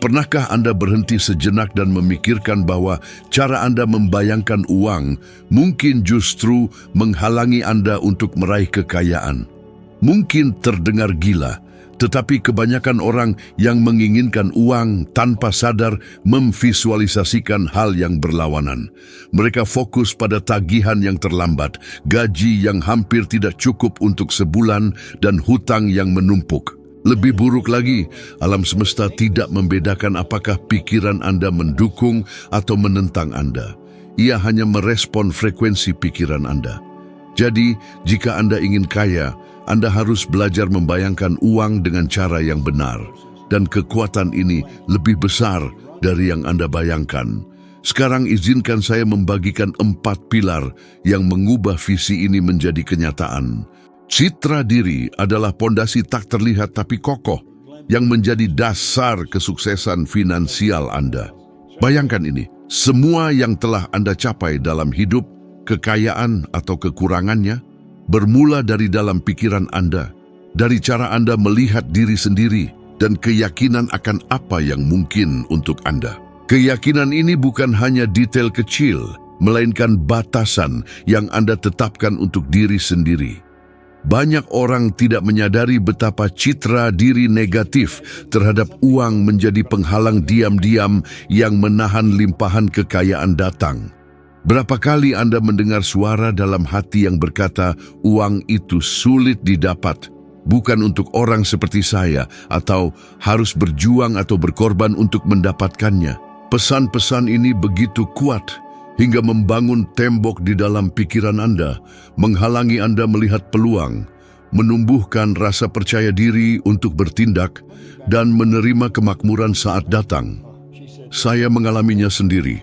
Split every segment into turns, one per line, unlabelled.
Pernahkah Anda berhenti sejenak dan memikirkan bahwa cara Anda membayangkan uang mungkin justru menghalangi Anda untuk meraih kekayaan? Mungkin terdengar gila, tetapi kebanyakan orang yang menginginkan uang tanpa sadar memvisualisasikan hal yang berlawanan. Mereka fokus pada tagihan yang terlambat, gaji yang hampir tidak cukup untuk sebulan, dan hutang yang menumpuk. Lebih buruk lagi, alam semesta tidak membedakan apakah pikiran Anda mendukung atau menentang Anda. Ia hanya merespon frekuensi pikiran Anda. Jadi, jika Anda ingin kaya, Anda harus belajar membayangkan uang dengan cara yang benar. Dan kekuatan ini lebih besar dari yang Anda bayangkan. Sekarang izinkan saya membagikan 4 pilar yang mengubah visi ini menjadi kenyataan. Citra diri adalah pondasi tak terlihat tapi kokoh yang menjadi dasar kesuksesan finansial Anda. Bayangkan ini, semua yang telah Anda capai dalam hidup, kekayaan atau kekurangannya, bermula dari dalam pikiran Anda, dari cara Anda melihat diri sendiri dan keyakinan akan apa yang mungkin untuk Anda. Keyakinan ini bukan hanya detail kecil, melainkan batasan yang Anda tetapkan untuk diri sendiri. Banyak orang tidak menyadari betapa citra diri negatif terhadap uang menjadi penghalang diam-diam yang menahan limpahan kekayaan datang. Berapa kali Anda mendengar suara dalam hati yang berkata, uang itu sulit didapat, bukan untuk orang seperti saya, atau harus berjuang atau berkorban untuk mendapatkannya. Pesan-pesan ini begitu kuat, hingga membangun tembok di dalam pikiran Anda, menghalangi Anda melihat peluang, menumbuhkan rasa percaya diri untuk bertindak, dan menerima kemakmuran saat datang. Saya mengalaminya sendiri.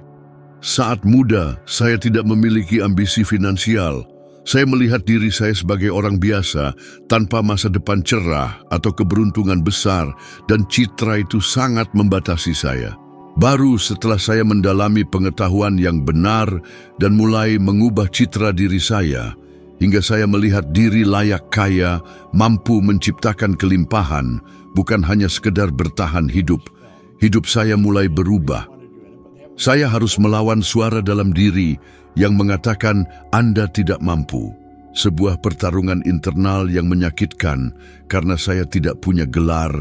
Saat muda, saya tidak memiliki ambisi finansial. Saya melihat diri saya sebagai orang biasa, tanpa masa depan cerah atau keberuntungan besar, dan citra itu sangat membatasi saya. Baru setelah saya mendalami pengetahuan yang benar dan mulai mengubah citra diri saya, hingga saya melihat diri layak kaya, mampu menciptakan kelimpahan, bukan hanya sekedar bertahan hidup. Hidup saya mulai berubah. Saya harus melawan suara dalam diri yang mengatakan Anda tidak mampu. Sebuah pertarungan internal yang menyakitkan karena saya tidak punya gelar,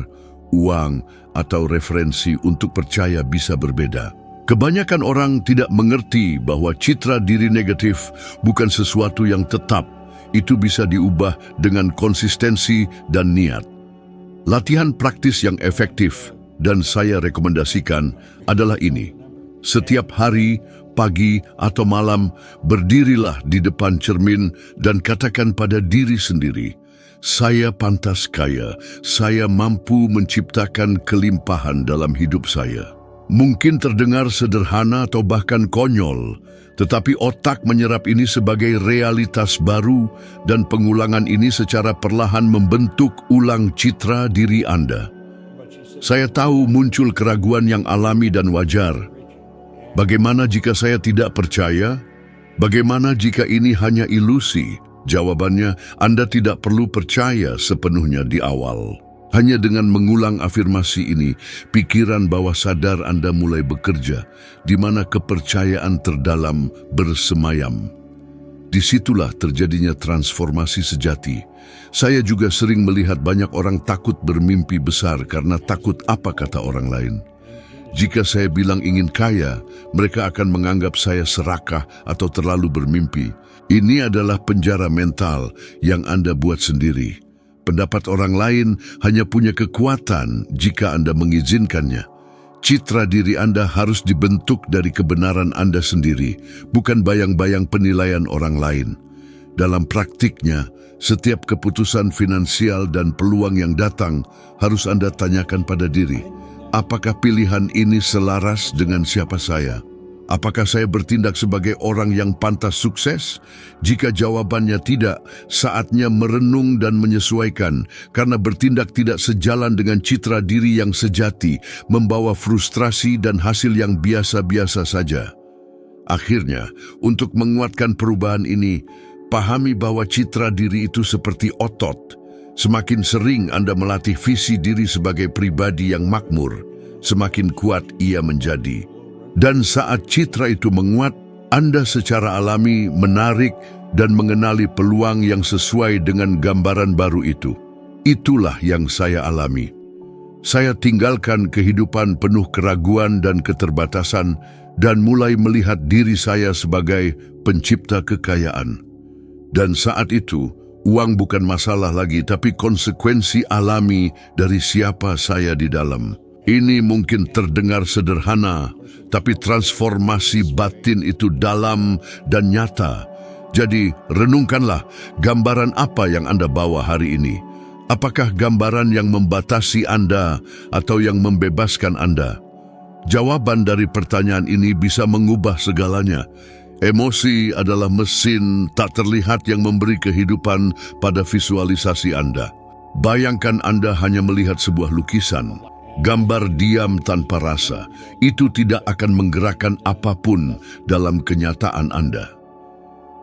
uang, atau referensi untuk percaya bisa berbeda. Kebanyakan orang tidak mengerti bahwa citra diri negatif bukan sesuatu yang tetap. Itu bisa diubah dengan konsistensi dan niat. Latihan praktis yang efektif dan saya rekomendasikan adalah ini. Setiap hari, pagi atau malam, berdirilah di depan cermin dan katakan pada diri sendiri, saya pantas kaya, saya mampu menciptakan kelimpahan dalam hidup saya. Mungkin terdengar sederhana atau bahkan konyol, tetapi otak menyerap ini sebagai realitas baru dan pengulangan ini secara perlahan membentuk ulang citra diri Anda. Saya tahu muncul keraguan yang alami dan wajar. Bagaimana jika saya tidak percaya? Bagaimana jika ini hanya ilusi? Jawabannya, Anda tidak perlu percaya sepenuhnya di awal. Hanya dengan mengulang afirmasi ini, pikiran bawah sadar Anda mulai bekerja, di mana kepercayaan terdalam bersemayam. Disitulah terjadinya transformasi sejati. Saya juga sering melihat banyak orang takut bermimpi besar karena takut apa kata orang lain. Jika saya bilang ingin kaya, mereka akan menganggap saya serakah atau terlalu bermimpi. Ini adalah penjara mental yang Anda buat sendiri. Pendapat orang lain hanya punya kekuatan jika Anda mengizinkannya. Citra diri Anda harus dibentuk dari kebenaran Anda sendiri, bukan bayang-bayang penilaian orang lain. Dalam praktiknya, setiap keputusan finansial dan peluang yang datang harus Anda tanyakan pada diri, apakah pilihan ini selaras dengan siapa saya? Apakah saya bertindak sebagai orang yang pantas sukses? Jika jawabannya tidak, saatnya merenung dan menyesuaikan, karena bertindak tidak sejalan dengan citra diri yang sejati, membawa frustrasi dan hasil yang biasa-biasa saja. Akhirnya, untuk menguatkan perubahan ini, pahami bahwa citra diri itu seperti otot. Semakin sering Anda melatih visi diri sebagai pribadi yang makmur, semakin kuat ia menjadi. Dan saat citra itu menguat, Anda secara alami menarik dan mengenali peluang yang sesuai dengan gambaran baru itu. Itulah yang saya alami. Saya tinggalkan kehidupan penuh keraguan dan keterbatasan dan mulai melihat diri saya sebagai pencipta kekayaan. Dan saat itu, uang bukan masalah lagi, tapi konsekuensi alami dari siapa saya di dalam. Ini mungkin terdengar sederhana, tapi transformasi batin itu dalam dan nyata. Jadi, renungkanlah gambaran apa yang Anda bawa hari ini. Apakah gambaran yang membatasi Anda atau yang membebaskan Anda? Jawaban dari pertanyaan ini bisa mengubah segalanya. Emosi adalah mesin tak terlihat yang memberi kehidupan pada visualisasi Anda. Bayangkan Anda hanya melihat sebuah lukisan, gambar diam tanpa rasa. Itu tidak akan menggerakkan apapun dalam kenyataan Anda.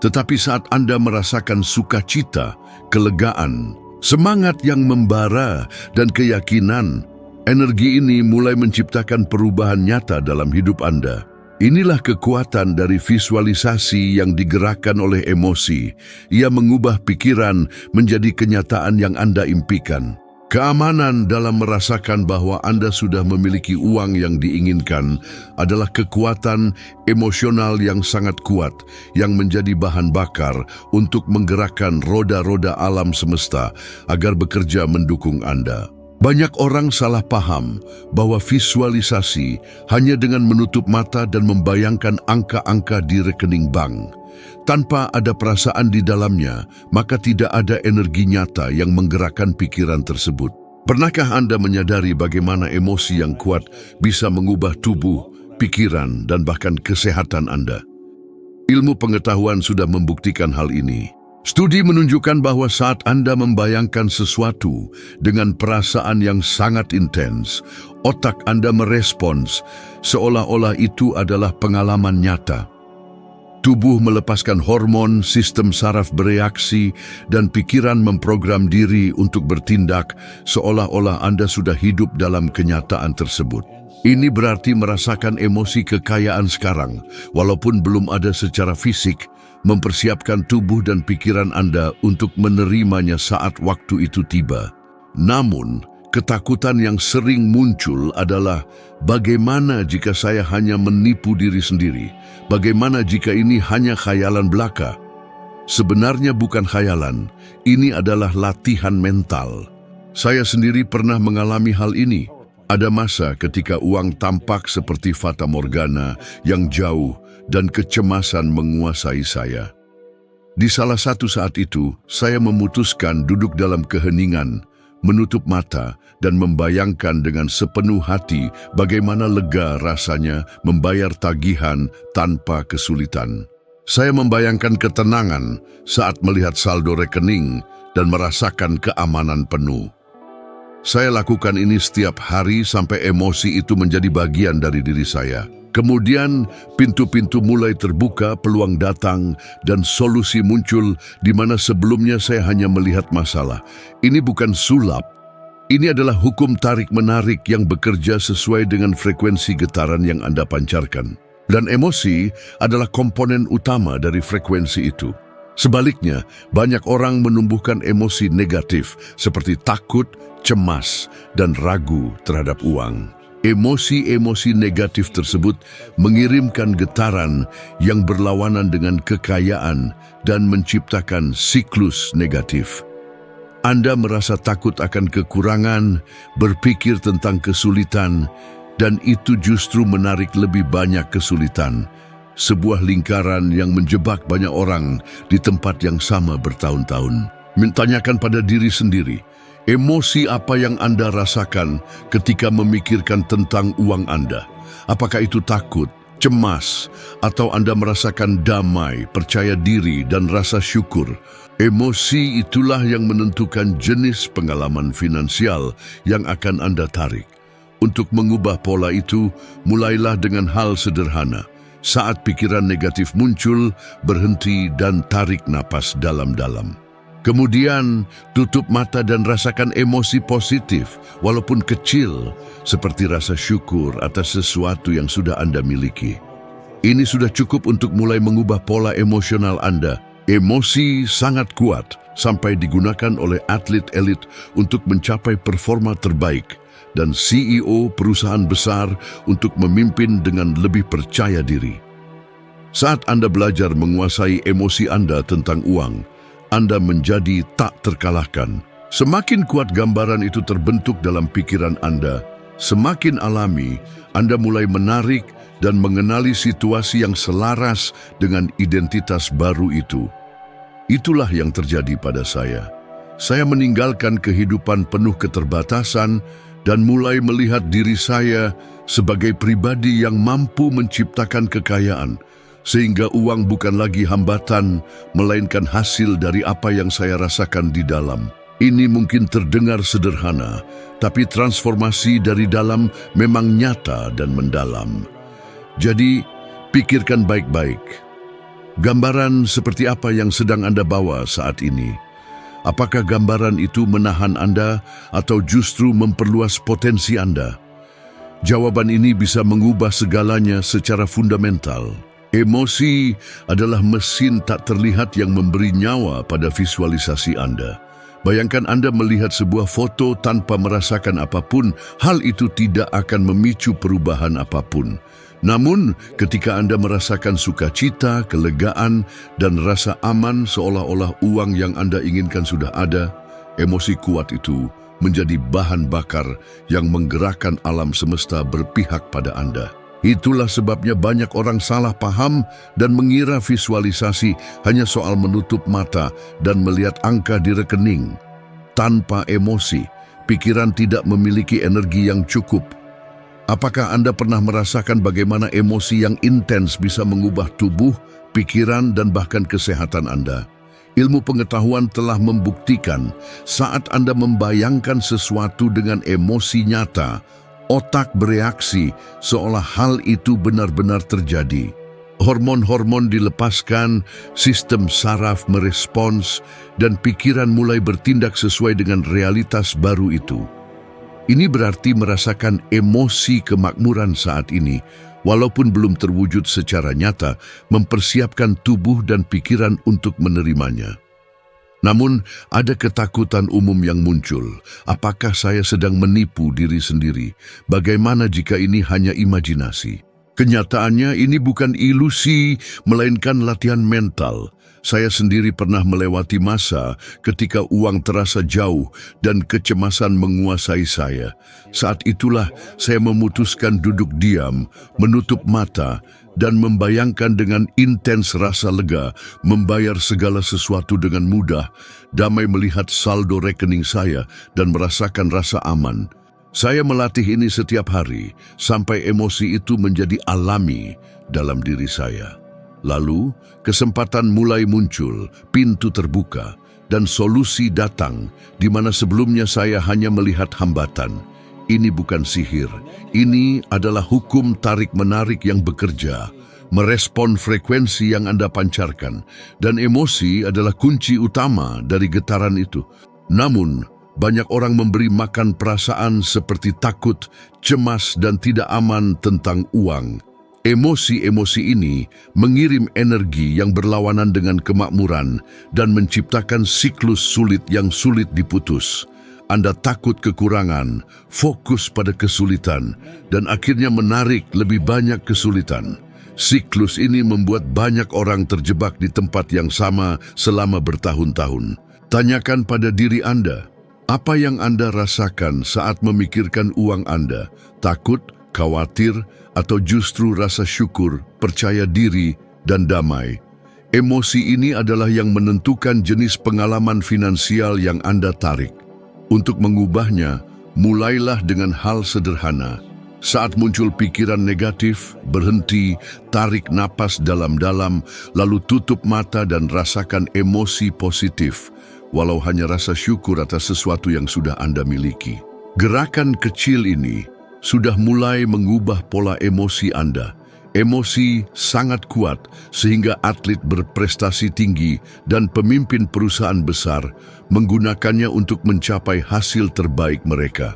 Tetapi saat Anda merasakan sukacita, kelegaan, semangat yang membara, dan keyakinan, energi ini mulai menciptakan perubahan nyata dalam hidup Anda. Inilah kekuatan dari visualisasi yang digerakkan oleh emosi. Ia mengubah pikiran menjadi kenyataan yang Anda impikan. Keamanan dalam merasakan bahwa Anda sudah memiliki uang yang diinginkan adalah kekuatan emosional yang sangat kuat yang menjadi bahan bakar untuk menggerakkan roda-roda alam semesta agar bekerja mendukung Anda. Banyak orang salah paham bahwa visualisasi hanya dengan menutup mata dan membayangkan angka-angka di rekening bank. Tanpa ada perasaan di dalamnya, maka tidak ada energi nyata yang menggerakkan pikiran tersebut. Pernahkah Anda menyadari bagaimana emosi yang kuat bisa mengubah tubuh, pikiran, dan bahkan kesehatan Anda? Ilmu pengetahuan sudah membuktikan hal ini. Studi menunjukkan bahwa saat Anda membayangkan sesuatu dengan perasaan yang sangat intens, otak Anda merespons seolah-olah itu adalah pengalaman nyata. Tubuh melepaskan hormon, sistem saraf bereaksi, dan pikiran memprogram diri untuk bertindak seolah-olah Anda sudah hidup dalam kenyataan tersebut. Ini berarti merasakan emosi kekayaan sekarang, walaupun belum ada secara fisik, mempersiapkan tubuh dan pikiran Anda untuk menerimanya saat waktu itu tiba. Namun, ketakutan yang sering muncul adalah bagaimana jika saya hanya menipu diri sendiri? Bagaimana jika ini hanya khayalan belaka? Sebenarnya bukan khayalan, ini adalah latihan mental. Saya sendiri pernah mengalami hal ini. Ada masa ketika uang tampak seperti fata morgana yang jauh dan kecemasan menguasai saya. Di salah satu saat itu, saya memutuskan duduk dalam keheningan, menutup mata, dan membayangkan dengan sepenuh hati bagaimana lega rasanya membayar tagihan tanpa kesulitan. Saya membayangkan ketenangan saat melihat saldo rekening dan merasakan keamanan penuh. Saya lakukan ini setiap hari sampai emosi itu menjadi bagian dari diri saya. Kemudian pintu-pintu mulai terbuka, peluang datang, dan solusi muncul di mana sebelumnya saya hanya melihat masalah. Ini bukan sulap. Ini adalah hukum tarik-menarik yang bekerja sesuai dengan frekuensi getaran yang Anda pancarkan. Dan emosi adalah komponen utama dari frekuensi itu. Sebaliknya, banyak orang menumbuhkan emosi negatif seperti takut, cemas, dan ragu terhadap uang. Emosi-emosi negatif tersebut mengirimkan getaran yang berlawanan dengan kekayaan dan menciptakan siklus negatif. Anda merasa takut akan kekurangan, berpikir tentang kesulitan, dan itu justru menarik lebih banyak kesulitan. Sebuah lingkaran yang menjebak banyak orang di tempat yang sama bertahun-tahun. Tanyakan pada diri sendiri, emosi apa yang Anda rasakan ketika memikirkan tentang uang Anda? Apakah itu takut, cemas, atau Anda merasakan damai, percaya diri, dan rasa syukur? Emosi itulah yang menentukan jenis pengalaman finansial yang akan Anda tarik. Untuk mengubah pola itu, mulailah dengan hal sederhana. Saat pikiran negatif muncul, berhenti dan tarik napas dalam-dalam. Kemudian, tutup mata dan rasakan emosi positif, walaupun kecil, seperti rasa syukur atas sesuatu yang sudah Anda miliki. Ini sudah cukup untuk mulai mengubah pola emosional Anda. Emosi sangat kuat sampai digunakan oleh atlet elit untuk mencapai performa terbaik dan CEO perusahaan besar untuk memimpin dengan lebih percaya diri. Saat Anda belajar menguasai emosi Anda tentang uang, Anda menjadi tak terkalahkan. Semakin kuat gambaran itu terbentuk dalam pikiran Anda, semakin alami Anda mulai menarik dan mengenali situasi yang selaras dengan identitas baru itu. Itulah yang terjadi pada saya. Saya meninggalkan kehidupan penuh keterbatasan dan mulai melihat diri saya sebagai pribadi yang mampu menciptakan kekayaan, sehingga uang bukan lagi hambatan, melainkan hasil dari apa yang saya rasakan di dalam. Ini mungkin terdengar sederhana, tapi transformasi dari dalam memang nyata dan mendalam. Jadi, pikirkan baik-baik. Gambaran seperti apa yang sedang Anda bawa saat ini? Apakah gambaran itu menahan Anda atau justru memperluas potensi Anda? Jawaban ini bisa mengubah segalanya secara fundamental. Emosi adalah mesin tak terlihat yang memberi nyawa pada visualisasi Anda. Bayangkan Anda melihat sebuah foto tanpa merasakan apapun, hal itu tidak akan memicu perubahan apapun. Namun, ketika Anda merasakan sukacita, kelegaan, dan rasa aman seolah-olah uang yang Anda inginkan sudah ada, emosi kuat itu menjadi bahan bakar yang menggerakkan alam semesta berpihak pada Anda. Itulah sebabnya banyak orang salah paham dan mengira visualisasi hanya soal menutup mata dan melihat angka di rekening. Tanpa emosi, pikiran tidak memiliki energi yang cukup. Apakah Anda pernah merasakan bagaimana emosi yang intens bisa mengubah tubuh, pikiran, dan bahkan kesehatan Anda? Ilmu pengetahuan telah membuktikan saat Anda membayangkan sesuatu dengan emosi nyata, otak bereaksi seolah hal itu benar-benar terjadi. Hormon-hormon dilepaskan, sistem saraf merespons, dan pikiran mulai bertindak sesuai dengan realitas baru itu. Ini berarti merasakan emosi kemakmuran saat ini, walaupun belum terwujud secara nyata, mempersiapkan tubuh dan pikiran untuk menerimanya. Namun, ada ketakutan umum yang muncul. Apakah saya sedang menipu diri sendiri? Bagaimana jika ini hanya imajinasi? Kenyataannya ini bukan ilusi, melainkan latihan mental. Saya sendiri pernah melewati masa ketika uang terasa jauh dan kecemasan menguasai saya. Saat itulah saya memutuskan duduk diam, menutup mata, dan membayangkan dengan intens rasa lega, membayar segala sesuatu dengan mudah, damai melihat saldo rekening saya, dan merasakan rasa aman. Saya melatih ini setiap hari, sampai emosi itu menjadi alami dalam diri saya. Lalu, kesempatan mulai muncul, pintu terbuka, dan solusi datang, di mana sebelumnya saya hanya melihat hambatan. Ini bukan sihir, ini adalah hukum tarik-menarik yang bekerja, merespon frekuensi yang Anda pancarkan, dan emosi adalah kunci utama dari getaran itu. Namun, banyak orang memberi makan perasaan seperti takut, cemas, dan tidak aman tentang uang. Emosi-emosi ini mengirim energi yang berlawanan dengan kemakmuran dan menciptakan siklus sulit yang sulit diputus. Anda takut kekurangan, fokus pada kesulitan, dan akhirnya menarik lebih banyak kesulitan. Siklus ini membuat banyak orang terjebak di tempat yang sama selama bertahun-tahun. Tanyakan pada diri Anda, apa yang Anda rasakan saat memikirkan uang Anda? Takut, khawatir, atau justru rasa syukur, percaya diri, dan damai? Emosi ini adalah yang menentukan jenis pengalaman finansial yang Anda tarik. Untuk mengubahnya, mulailah dengan hal sederhana. Saat muncul pikiran negatif, berhenti, tarik napas dalam-dalam, lalu tutup mata dan rasakan emosi positif, walau hanya rasa syukur atas sesuatu yang sudah Anda miliki. Gerakan kecil ini sudah mulai mengubah pola emosi Anda. Emosi sangat kuat sehingga atlet berprestasi tinggi dan pemimpin perusahaan besar menggunakannya untuk mencapai hasil terbaik mereka.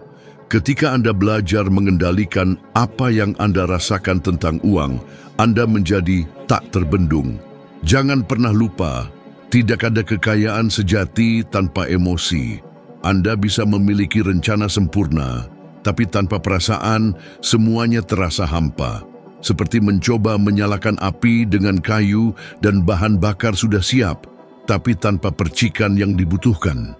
Ketika Anda belajar mengendalikan apa yang Anda rasakan tentang uang, Anda menjadi tak terbendung. Jangan pernah lupa, tidak ada kekayaan sejati tanpa emosi. Anda bisa memiliki rencana sempurna, tapi tanpa perasaan, semuanya terasa hampa. Seperti mencoba menyalakan api dengan kayu dan bahan bakar sudah siap, tapi tanpa percikan yang dibutuhkan.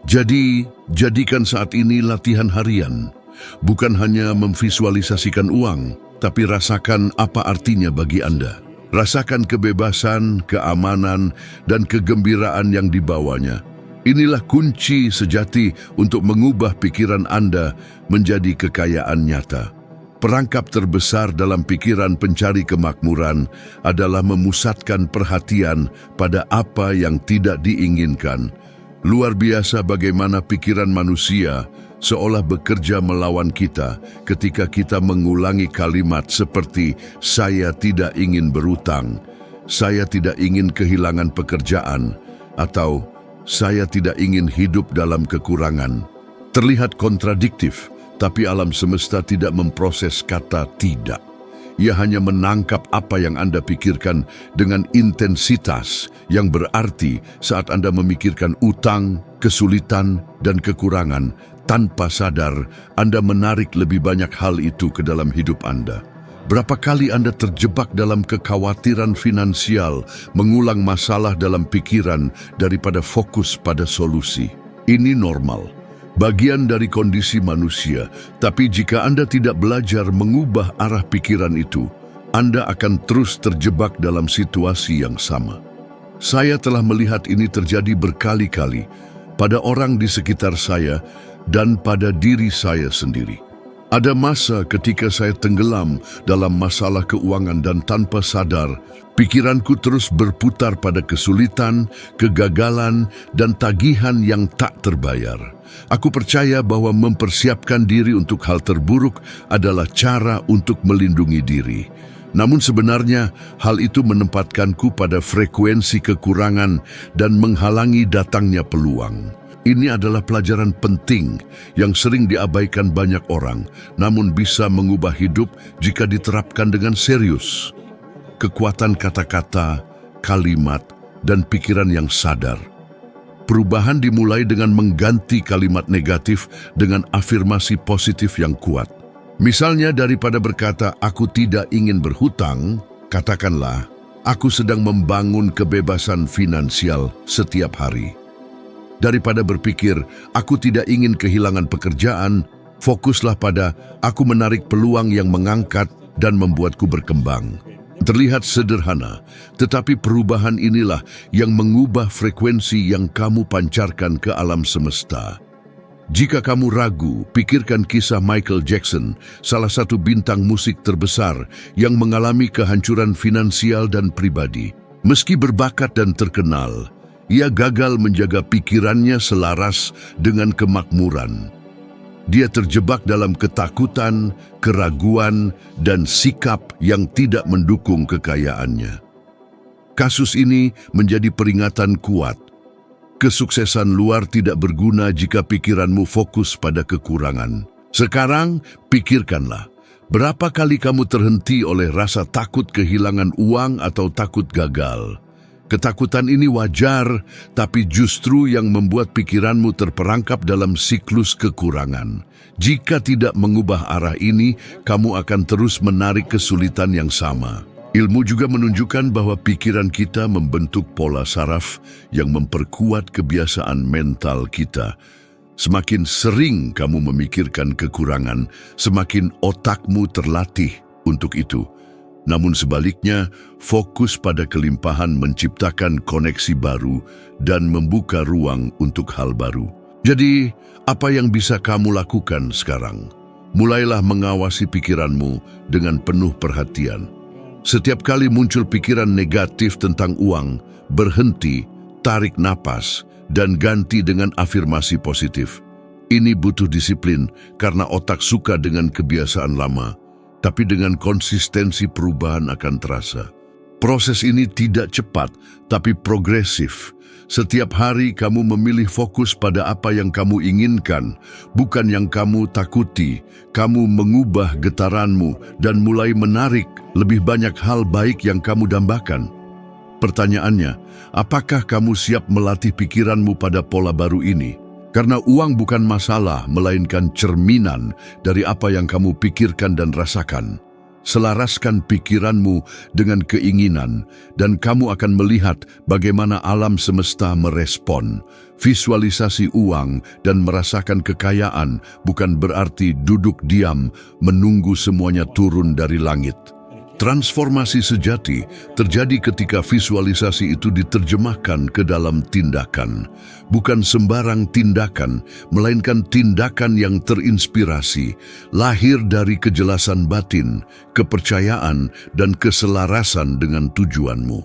Jadi, jadikan saat ini latihan harian. Bukan hanya memvisualisasikan uang, tapi rasakan apa artinya bagi Anda. Rasakan kebebasan, keamanan, dan kegembiraan yang dibawanya. Inilah kunci sejati untuk mengubah pikiran Anda menjadi kekayaan nyata. Perangkap terbesar dalam pikiran pencari kemakmuran adalah memusatkan perhatian pada apa yang tidak diinginkan. Luar biasa bagaimana pikiran manusia seolah bekerja melawan kita ketika kita mengulangi kalimat seperti "saya tidak ingin berutang", "saya tidak ingin kehilangan pekerjaan", atau "saya tidak ingin hidup dalam kekurangan". Terlihat kontradiktif, tapi alam semesta tidak memproses kata tidak. Ia hanya menangkap apa yang Anda pikirkan dengan intensitas yang berarti saat Anda memikirkan utang, kesulitan, dan kekurangan. Tanpa sadar, Anda menarik lebih banyak hal itu ke dalam hidup Anda. Berapa kali Anda terjebak dalam kekhawatiran finansial, mengulang masalah dalam pikiran daripada fokus pada solusi? Ini normal. Bagian dari kondisi manusia, tapi jika Anda tidak belajar mengubah arah pikiran itu, Anda akan terus terjebak dalam situasi yang sama. Saya telah melihat ini terjadi berkali-kali pada orang di sekitar saya dan pada diri saya sendiri. Ada masa ketika saya tenggelam dalam masalah keuangan dan tanpa sadar, pikiranku terus berputar pada kesulitan, kegagalan, dan tagihan yang tak terbayar. Aku percaya bahwa mempersiapkan diri untuk hal terburuk adalah cara untuk melindungi diri. Namun sebenarnya hal itu menempatkanku pada frekuensi kekurangan dan menghalangi datangnya peluang. Ini adalah pelajaran penting yang sering diabaikan banyak orang, namun bisa mengubah hidup jika diterapkan dengan serius. Kekuatan kata-kata, kalimat, dan pikiran yang sadar. Perubahan dimulai dengan mengganti kalimat negatif dengan afirmasi positif yang kuat. Misalnya daripada berkata, "Aku tidak ingin berhutang", katakanlah, "Aku sedang membangun kebebasan finansial setiap hari." Daripada berpikir, "Aku tidak ingin kehilangan pekerjaan", fokuslah pada, "Aku menarik peluang yang mengangkat dan membuatku berkembang." Terlihat sederhana, tetapi perubahan inilah yang mengubah frekuensi yang kamu pancarkan ke alam semesta. Jika kamu ragu, pikirkan kisah Michael Jackson, salah satu bintang musik terbesar yang mengalami kehancuran finansial dan pribadi. Meski berbakat dan terkenal, ia gagal menjaga pikirannya selaras dengan kemakmuran. Dia terjebak dalam ketakutan, keraguan, dan sikap yang tidak mendukung kekayaannya. Kasus ini menjadi peringatan kuat. Kesuksesan luar tidak berguna jika pikiranmu fokus pada kekurangan. Sekarang, pikirkanlah, berapa kali kamu terhenti oleh rasa takut kehilangan uang atau takut gagal? Ketakutan ini wajar, tapi justru yang membuat pikiranmu terperangkap dalam siklus kekurangan. Jika tidak mengubah arah ini, kamu akan terus menarik kesulitan yang sama. Ilmu juga menunjukkan bahwa pikiran kita membentuk pola saraf yang memperkuat kebiasaan mental kita. Semakin sering kamu memikirkan kekurangan, semakin otakmu terlatih untuk itu. Namun sebaliknya, fokus pada kelimpahan menciptakan koneksi baru dan membuka ruang untuk hal baru. Jadi, apa yang bisa kamu lakukan sekarang? Mulailah mengawasi pikiranmu dengan penuh perhatian. Setiap kali muncul pikiran negatif tentang uang, berhenti, tarik napas, dan ganti dengan afirmasi positif. Ini butuh disiplin karena otak suka dengan kebiasaan lama. tapi dengan konsistensi perubahan akan terasa. Proses ini tidak cepat, tapi progresif. Setiap hari kamu memilih fokus pada apa yang kamu inginkan, bukan yang kamu takuti. Kamu mengubah getaranmu dan mulai menarik lebih banyak hal baik yang kamu dambakan. Pertanyaannya, apakah kamu siap melatih pikiranmu pada pola baru ini? Karena uang bukan masalah, melainkan cerminan dari apa yang kamu pikirkan dan rasakan. Selaraskan pikiranmu dengan keinginan, dan kamu akan melihat bagaimana alam semesta merespon. Visualisasi uang dan merasakan kekayaan bukan berarti duduk diam menunggu semuanya turun dari langit. Transformasi sejati terjadi ketika visualisasi itu diterjemahkan ke dalam tindakan. Bukan sembarang tindakan, melainkan tindakan yang terinspirasi, lahir dari kejelasan batin, kepercayaan, dan keselarasan dengan tujuanmu.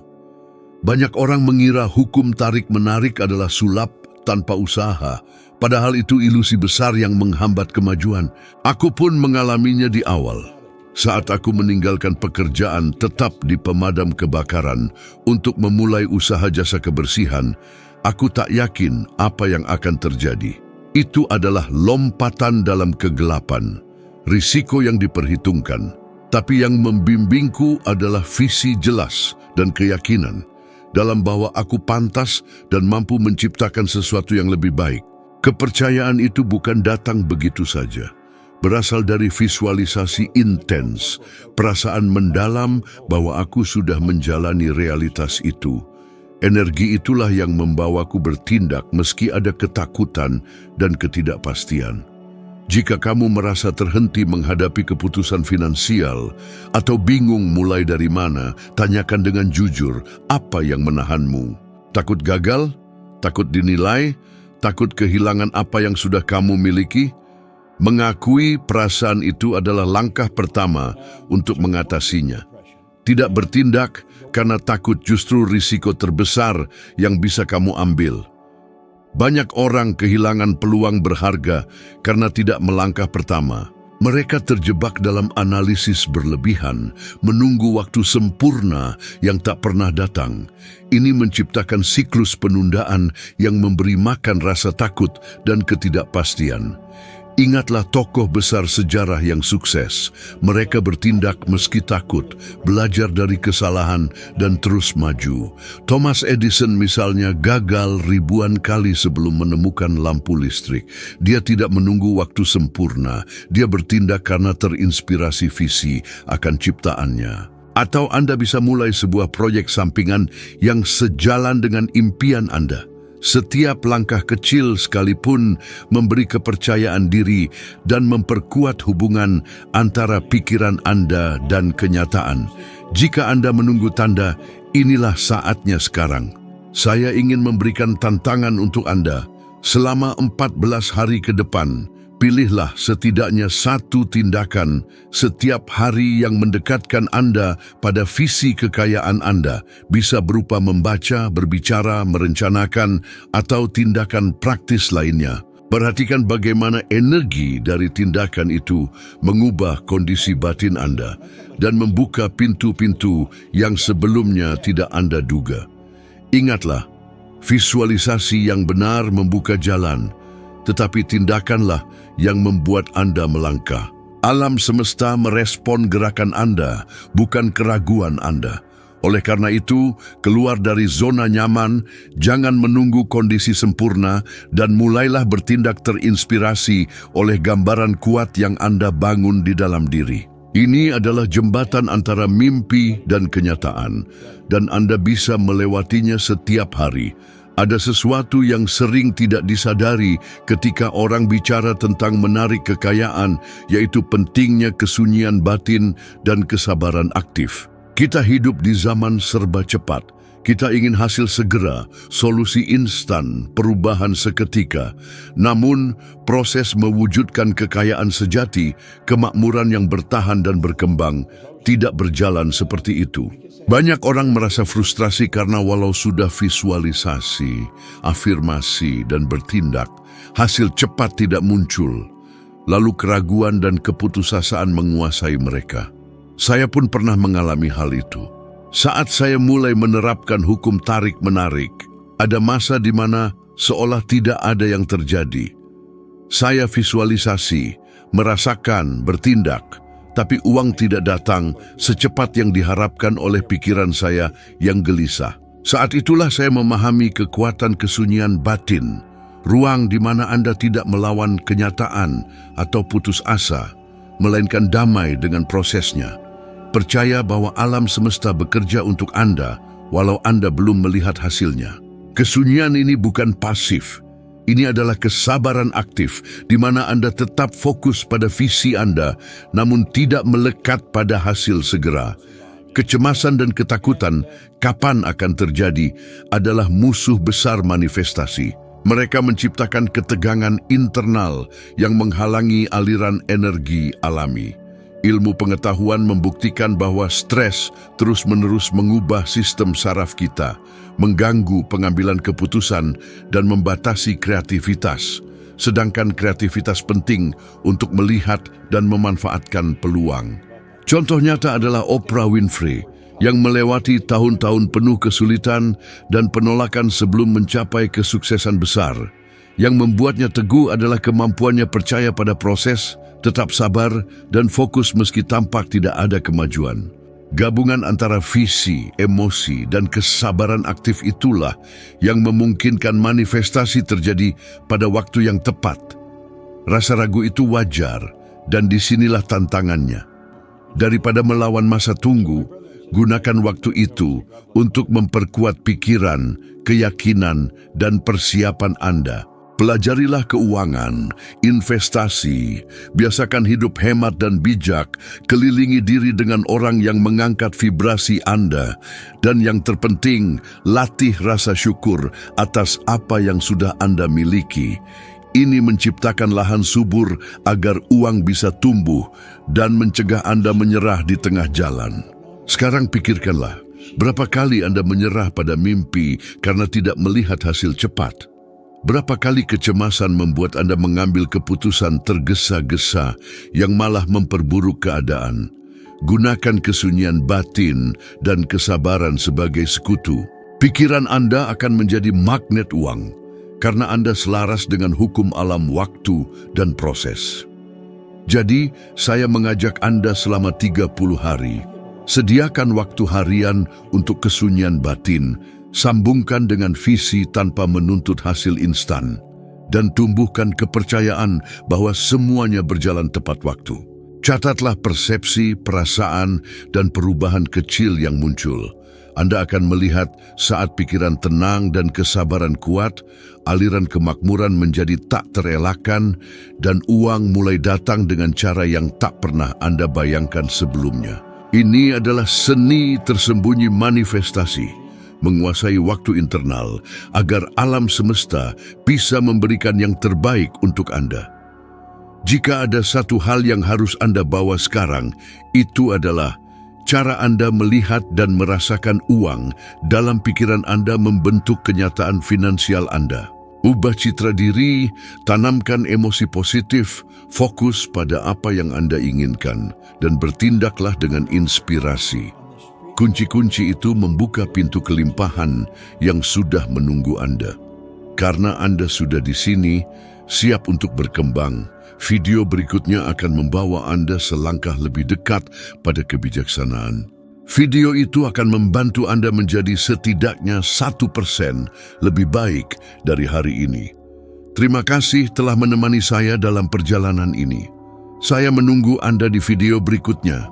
Banyak orang mengira hukum tarik-menarik adalah sulap tanpa usaha, padahal itu ilusi besar yang menghambat kemajuan. Aku pun mengalaminya di awal. Saat aku meninggalkan pekerjaan tetap di pemadam kebakaran untuk memulai usaha jasa kebersihan, aku tak yakin apa yang akan terjadi. Itu adalah lompatan dalam kegelapan, risiko yang diperhitungkan. Tapi yang membimbingku adalah visi jelas dan keyakinan dalam bahwa aku pantas dan mampu menciptakan sesuatu yang lebih baik. Kepercayaan itu bukan datang begitu saja. Berasal dari visualisasi intens, perasaan mendalam bahwa aku sudah menjalani realitas itu. Energi itulah yang membawaku bertindak meski ada ketakutan dan ketidakpastian. Jika kamu merasa terhenti menghadapi keputusan finansial atau bingung mulai dari mana, tanyakan dengan jujur apa yang menahanmu. Takut gagal? Takut dinilai? Takut kehilangan apa yang sudah kamu miliki? Mengakui perasaan itu adalah langkah pertama untuk mengatasinya. Tidak bertindak karena takut justru risiko terbesar yang bisa kamu ambil. Banyak orang kehilangan peluang berharga karena tidak melangkah pertama. Mereka terjebak dalam analisis berlebihan, menunggu waktu sempurna yang tak pernah datang. Ini menciptakan siklus penundaan yang memberi makan rasa takut dan ketidakpastian. Ingatlah tokoh besar sejarah yang sukses. Mereka bertindak meski takut, belajar dari kesalahan, dan terus maju. Thomas Edison misalnya gagal ribuan kali sebelum menemukan lampu listrik. Dia tidak menunggu waktu sempurna. Dia bertindak karena terinspirasi visi akan ciptaannya. Atau Anda bisa mulai sebuah proyek sampingan yang sejalan dengan impian Anda. Setiap langkah kecil sekalipun memberi kepercayaan diri dan memperkuat hubungan antara pikiran Anda dan kenyataan. Jika Anda menunggu tanda, inilah saatnya sekarang. Saya ingin memberikan tantangan untuk Anda. Selama 14 hari ke depan, pilihlah setidaknya satu tindakan setiap hari yang mendekatkan Anda pada visi kekayaan Anda. Bisa berupa membaca, berbicara, merencanakan, atau tindakan praktis lainnya. Perhatikan bagaimana energi dari tindakan itu mengubah kondisi batin Anda dan membuka pintu-pintu yang sebelumnya tidak Anda duga. Ingatlah, visualisasi yang benar membuka jalan, tetapi tindakanlah yang membuat Anda melangkah. Alam semesta merespon gerakan Anda, bukan keraguan Anda. Oleh karena itu, keluar dari zona nyaman, jangan menunggu kondisi sempurna, dan mulailah bertindak terinspirasi oleh gambaran kuat yang Anda bangun di dalam diri. Ini adalah jembatan antara mimpi dan kenyataan, dan Anda bisa melewatinya setiap hari. Ada sesuatu yang sering tidak disadari ketika orang bicara tentang menarik kekayaan, yaitu pentingnya kesunyian batin dan kesabaran aktif. Kita hidup di zaman serba cepat. Kita ingin hasil segera, solusi instan, perubahan seketika. Namun, proses mewujudkan kekayaan sejati, kemakmuran yang bertahan dan berkembang, tidak berjalan seperti itu. Banyak orang merasa frustrasi karena walau sudah visualisasi, afirmasi, dan bertindak, hasil cepat tidak muncul. lalu keraguan dan keputusasaan menguasai mereka. Saya pun pernah mengalami hal itu. Saat saya mulai menerapkan hukum tarik-menarik, ada masa di mana seolah tidak ada yang terjadi. Saya visualisasi, merasakan, bertindak, tapi uang tidak datang secepat yang diharapkan oleh pikiran saya yang gelisah. Saat itulah saya memahami kekuatan kesunyian batin, ruang di mana Anda tidak melawan kenyataan atau putus asa, melainkan damai dengan prosesnya. Percaya bahwa alam semesta bekerja untuk Anda, walau Anda belum melihat hasilnya. Kesunyian ini bukan pasif. Ini adalah kesabaran aktif, di mana Anda tetap fokus pada visi Anda, namun tidak melekat pada hasil segera. Kecemasan dan ketakutan, kapan akan terjadi, adalah musuh besar manifestasi. Mereka menciptakan ketegangan internal yang menghalangi aliran energi alami. Ilmu pengetahuan membuktikan bahwa stres terus-menerus mengubah sistem saraf kita, mengganggu pengambilan keputusan dan membatasi kreativitas. Sedangkan kreativitas penting untuk melihat dan memanfaatkan peluang. Contoh nyata adalah Oprah Winfrey yang melewati tahun-tahun penuh kesulitan dan penolakan sebelum mencapai kesuksesan besar. Yang membuatnya teguh adalah kemampuannya percaya pada proses, tetap sabar, dan fokus meski tampak tidak ada kemajuan. Gabungan antara visi, emosi, dan kesabaran aktif itulah yang memungkinkan manifestasi terjadi pada waktu yang tepat. Rasa ragu itu wajar, dan disinilah tantangannya. Daripada melawan masa tunggu, gunakan waktu itu untuk memperkuat pikiran, keyakinan, dan persiapan Anda. Pelajarilah keuangan, investasi, biasakan hidup hemat dan bijak, kelilingi diri dengan orang yang mengangkat vibrasi Anda, dan yang terpenting, latih rasa syukur atas apa yang sudah Anda miliki. Ini menciptakan lahan subur agar uang bisa tumbuh dan mencegah Anda menyerah di tengah jalan. Sekarang pikirkanlah, berapa kali Anda menyerah pada mimpi karena tidak melihat hasil cepat? Berapa kali kecemasan membuat Anda mengambil keputusan tergesa-gesa yang malah memperburuk keadaan? Gunakan kesunyian batin dan kesabaran sebagai sekutu. Pikiran Anda akan menjadi magnet uang, karena Anda selaras dengan hukum alam waktu dan proses. Jadi, saya mengajak Anda selama 30 hari. Sediakan waktu harian untuk kesunyian batin, sambungkan dengan visi tanpa menuntut hasil instan, dan tumbuhkan kepercayaan bahwa semuanya berjalan tepat waktu. Catatlah persepsi, perasaan, dan perubahan kecil yang muncul. Anda akan melihat saat pikiran tenang dan kesabaran kuat, aliran kemakmuran menjadi tak terelakkan, dan uang mulai datang dengan cara yang tak pernah Anda bayangkan sebelumnya. Ini adalah seni tersembunyi manifestasi, menguasai waktu internal agar alam semesta bisa memberikan yang terbaik untuk Anda. Jika ada satu hal yang harus Anda bawa sekarang, itu adalah cara Anda melihat dan merasakan uang dalam pikiran Anda membentuk kenyataan finansial Anda. Ubah citra diri, tanamkan emosi positif, fokus pada apa yang Anda inginkan, dan bertindaklah dengan inspirasi. Kunci-kunci itu membuka pintu kelimpahan yang sudah menunggu Anda. Karena Anda sudah di sini, siap untuk berkembang, video berikutnya akan membawa Anda selangkah lebih dekat pada kebijaksanaan. Video itu akan membantu Anda menjadi setidaknya 1% lebih baik dari hari ini. Terima kasih telah menemani saya dalam perjalanan ini. Saya menunggu Anda di video berikutnya.